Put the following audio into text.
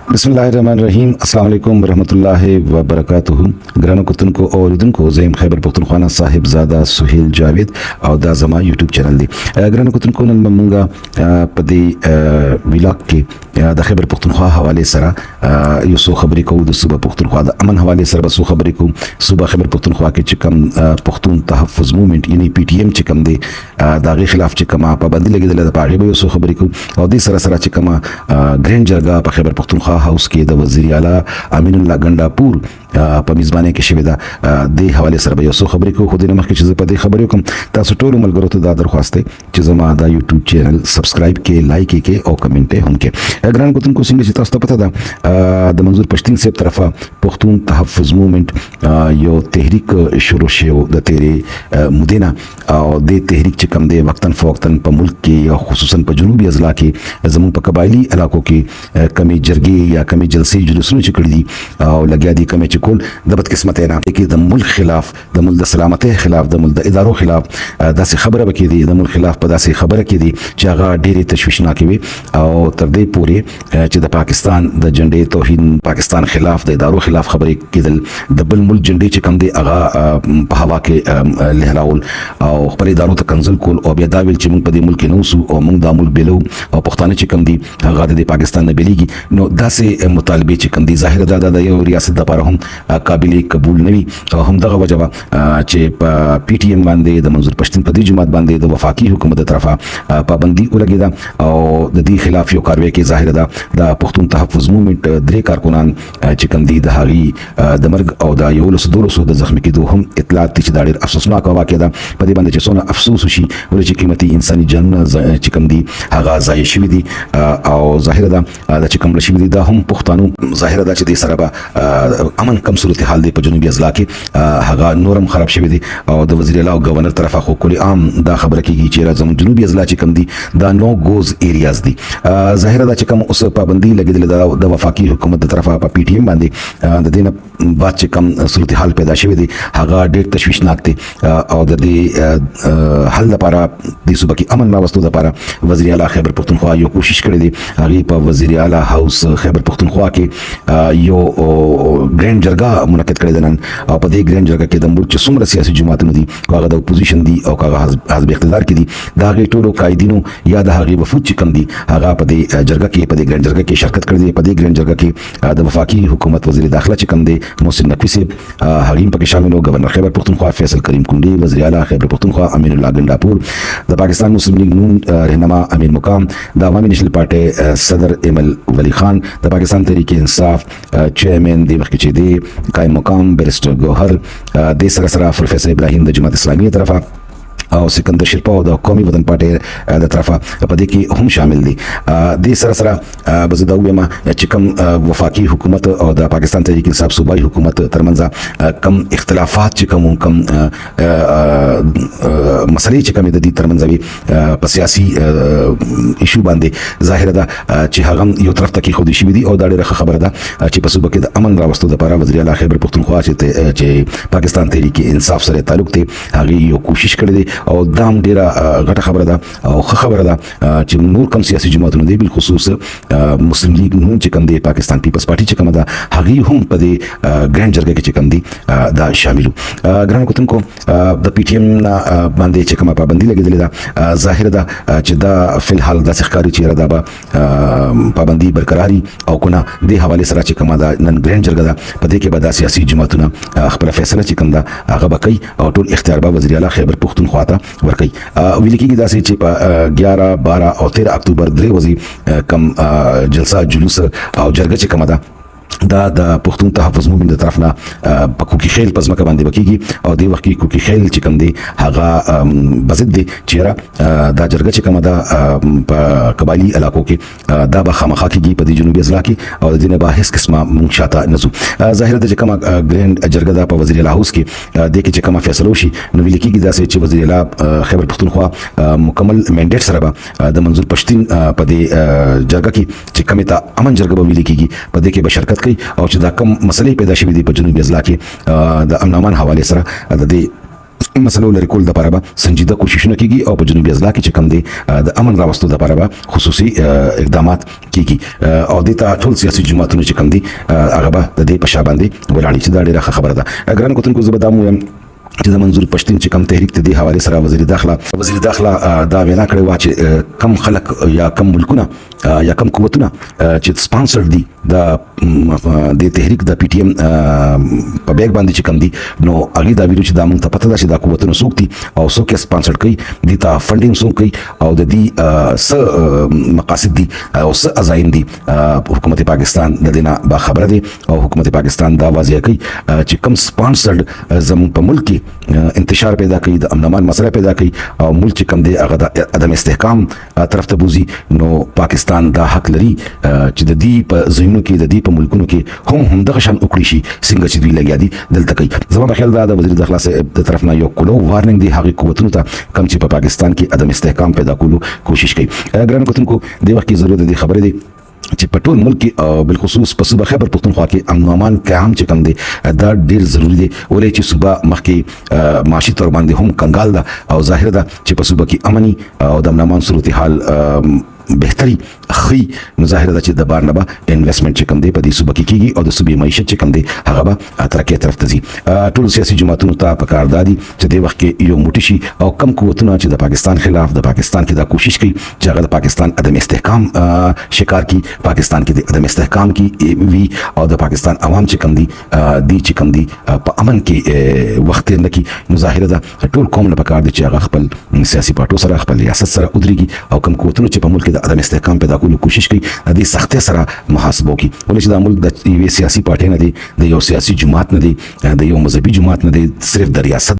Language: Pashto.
बिस्मिल्लाहिर्रहमानिर्रहीम अस्सलाम वालेकुम रहमतुल्लाहि व बरकातुहू ग्रानो कुतन को और उदन को ज़ैम खैबर पख्तूनख्वा साहिबजादा सुहेल जावेद और दा जमा यूट्यूब चैनल दी ग्रानो कुतन को नन मंगा पदे विलाक के द खैबर पख्तूनख्वा हवाले सरा यो सो खबरी को द सुबह पख्तूनख्वा द अमन हवाले सरा बसो खबरी को सुबह खैबर पख्तूनख्वा के चिकम पख्तून तहफ़्फ़ुज़ मूवमेंट यानी पीटीएम चिकम दे दागे खिलाफ चिकमा पाबंदी लगी दले द पागे यो सो खबरी को और दी सरा सरा चिकमा ग्रैंड जरगा प खैबर पख्तूनख्वा हाउस के द वज़ीर आला अमीनुल्लाह गंडापुर په میزبانه کې شوی دا د حواله سره به یو څه خبرې کو خو د نمخ کې چې په دې خبرې کوم تاسو ټول ملګرو ته دا درخواسته چې زما دا یوټیوب چینل سبسکرایب کې لایک کې او کمنټ هم کې ګران کوتن کو څنګه چې تاسو ته پته ده د منظور پښتين سیب طرفه پښتون تحفظ موومېنټ یو تحریک شروع شو د تیرې مدینه او د تحریک چې کم دی وقتن فوقتن په ملک کې او خصوصا په جنوبي اضلاع کې زمون په قبایلی علاقو کې کمی جرګې یا کمی جلسې جلوسونه چې کړی دي او لګیا دي کمی کول د بدقسمتۍ نه کې د ملک خلاف د ملک د سلامتۍ خلاف د ملک د ادارو خلاف داسې خبره وکړي دي د ملک خلاف په داسې خبره کې دي چې هغه ډېرې تشویشناکې وي او تر دې پورې چې د پاکستان د جنډې توهین پاکستان خلاف د ادارو خلاف خبرې کېدل د بل ملک جنډې چې کم دی هغه په هوا کې لهراول او خپل ادارو ته کنزل کول او بیا دا ویل چې موږ په دې ملک کې نوسو او موږ دا ملک بیلو او پښتانه چې کم دي هغه د پاکستان نه بیلیږي نو داسې مطالبه چې کم دي ظاهر ده د یو ریاست لپاره هم قابل قبول نوي او هم دغه وجبه چې په پی ټی ایم باندې د منظور پښتون په دې جماعت باندې د وفاقي حکومت طرفه پابندي ولګیده او د دې خلاف یو کاروي کې ظاهر ده د پښتون تحفظ موومېنټ درې کارکونان چې کم دي د هغي د مرګ او د یو لسو دولسو د زخمي کېدو هم اطلاعات چې دا ډېر افسوسناک واقعه ده په دې باندې چې څونه افسوس وشي ولې چې قیمتي انساني جانونه چې کم دي هغه ضایع شوي دي او ظاهر ده چې کوم شوي دي دا هم پښتانو ظاهر ده چې د سره به امن کم صورت حال دی په جنوبي اضلاع کې هغه نورم خراب شوی دی او د وزیر اعلی او گورنر طرفه خو کلی عام دا خبره کیږي چې راځم جنوبي اضلاع چې کم دي دا نو گوز ایریاز دي ظاهر ده چې کوم اوس پابندي لګیدل د وفاقي حکومت طرفه په پی ټی ایم باندې د دینه بعد چې کم صورت حال پیدا شوی دی هغه ډېر تشویشناک دی او د دې حل لپاره د صوبه کې امن راوستو لپاره وزیر اعلی خیبر پختونخوا یو کوشش کړی دی هغه په وزیر اعلی هاوس خیبر پختونخوا کې یو ګرینډ جرګه منعقد کړی دی نن او په دې ګرینډ جرګه کې د ملک چې څومره سیاسي جماعتونه دي هغه د اپوزیشن دي او هغه حزب اقتدار کې دي دا غي ټولو قائدینو یا د هغه وفود چې کم دي هغه په دې جرګه کې په دې ګرینډ جرګه کې شرکت کړی دی په دې ګرینډ جرګه کې د وفاقي حکومت وزیر داخله چې کم دي محسن نقوی صاحب هغه پکې شامل او گورنر خیبر پختونخوا فیصل کریم کونډي وزیر اعلی خیبر پختونخوا امین الله گنڈاپور د پاکستان مسلم لیگ نون رهنما امیر مقام د عوامي نېشنل پارټي صدر ایمل ولی خان د پاکستان تحریک انصاف چیئرمین دی وخت چې دی قائم مقام بیرسټر ګوهر د سره پروفیسر ابراهیم د جماعت اسلامي طرفه او سکندر شیرپا د قومي وطن پارټي د طرفه په دې کې هم شامل دي د سره بزدا ویما چې کوم وفاقي حکومت او د پاکستان تحریک انصاف صوبایي حکومت ترمنځ کم اختلافات چې کم مسلې چې کم د دې ترمنځ وي په سیاسي ایشو باندې ظاهر ده چې هغه یو طرف ته کې خو دي شي دي او دا ډېره خبره ده چې په صوبه کې د امن راوستو لپاره وزیر اعلی خیبر پختونخوا چې پاکستان تحریک انصاف سره تعلق دی هغه یو کوشش کړی دی او دام ډیره غټه خبره ده او خبره ده چې نور کم سیاسي جماعتونه دي بل خصوص مسلم لیگ نون چې کم دی پاکستان پیپلز پارټي چې کم ده هغه هم په دې ګرینډ جرګه کې چې کم دي دا شاملو ګران کوتونکو د پی ټی ایم باندې چې کومه پابندي لګیدلې ده ظاهر ده چې دا فل حال د ښکاری چې را ده پابندي برقراري او کنه د حواله سره چې کومه دا نن ګرینډ جرګه ده په دې کې به د سیاسي جماعتونه خپل فیصله چې کوم ده هغه بکای او ټول اختیار به وزیر اعلی خیبر پختونخوا ورکی ویل کېږي داسې چې په 11 12 او 13 اکتوبر درې ورځې کم جلسه جلوس او جرګه چې کومه ده دا د پښتون تحفظ موومېنټ د طرف نه په کوکي خیل په ځمکه باندې وکیږي او د وخت کې کوکي خیل چې کوم دی هغه بزد دی چې دا جرګه چې کومه ده په قبایلی علاقو کې دا به خامخا کېږي په دې جنوبي اضلاع کې او د دې نه به هیڅ قسمه مونږ شاته نه ځو ظاهر ده چې کومه ګرینډ جرګه ده په وزیر اعلی هاوس کې د کې چې کومه فیصله وشي نو ویل کېږي داسې چې وزیر اعلی خیبر پختونخوا مکمل منډیټ سره به د منظور پښتين په دې جرګه کې چې کومه ته امن جرګه به ویل کېږي په دې کې به شرکت او چې دا کوم مسلې پیدا شوې دي په جنوبي اضلاع کې د امن امان حواله سره د دې مسلو لري کول د لپاره به سنجیده کوششونه کیږي او په جنوبي اضلاع کې چې کم دی د امن راوستو د لپاره به خصوصي اقدامات کیږي او د ټول سیاسي جماعتونو چې کم دي هغه به د دې په شا باندې ولاړ چې دا ډیره خبره ده. ګران کوتونکو زه به دا مو چې د منظور پښتون چې کم تحریک ته دی حواله سره وزیر داخله دا وینا کړې و چې کم خلک یا کم ملکونه یا کم قوتونه چې سپانسر دي د تحریک د پی ټی ایم په بیگ باندې چې کم دي نو هغه دا ویلو چې دا مونږ ته پته ده چې دا قوتونه څوک دي او څوک یې سپانسر کوي دي ته فنډینګ څوک کوي او د دې څه مقاصد دي او څه عزایم دي. حکومت پاکستان د دې نه با خبره دي او حکومت پاکستان دا واضح کوي چې کم سپانسرډ زموږ په ملک کې انتشار پیدا کوي د امن امان مسله پیدا کوي او ملک کم دی هغه د عدم استحکام طرف ته بوزي نو پاکستان دا حق لري چې د دې په ذهنو کې د دې په ملکونو کې هم دغه شان وکړي شي څنګه چې دوی لګیا دي دلته کوي. زما په خیال دا د وزیر داخله د طرف نه یو کلو وارننګ دی هغه قوتونو ته کم چې په پاکستان کې عدم استحکام پیدا کولو کوشش کوي. ګران کوتونکو د وخت کې ضرورت دی خبره دی چې په ټول ملک کې بالخصوص په صوبه خیبر پختونخوا کې امن او امان قیام چې کم دی دا ډیر ضروری دی ولې چې صوبه مخکې معاشي تور باندې هم کنګال ده او ظاهر ده چې په صوبه کې امني او د امن امان صورتحال بهتري خي مظاهره ده چې د بار نه به انویسټمنټ چې کم دی په دې صوبه کې کیږي او د صوبې معیشت چې کم دی هغه به ترقی طرف ته ځي. ټول سیاسي جماعتونو ته پکار دادي چې د وخت کې یو موټی شي او کم قوتونه چې د پاکستان خلاف د پاکستان کې دا کوشش کوي چې هغه د پاکستان عدم استحکام شکار کی پاکستان کې د عدم استحکام کی وی او د پاکستان عوام چې کم دي چې کم دي په امن کې وخت نه کی مظاهره ده ټول قوم نه پکار دي چې هغه خپل سیاسي پارټو سره خپل ریاست سره ودرېږي او کم قوتونه چې په ملک د عدم استحکام پیدا کولو کوشش کوي د دې سختۍ سره محاسبه وکړي ولې چې د ملک د یوې سیاسي پارټۍ نه دی د یو سیاسي جماعت نه دی د یو مذهبي جماعت نه دی صرف د ریاست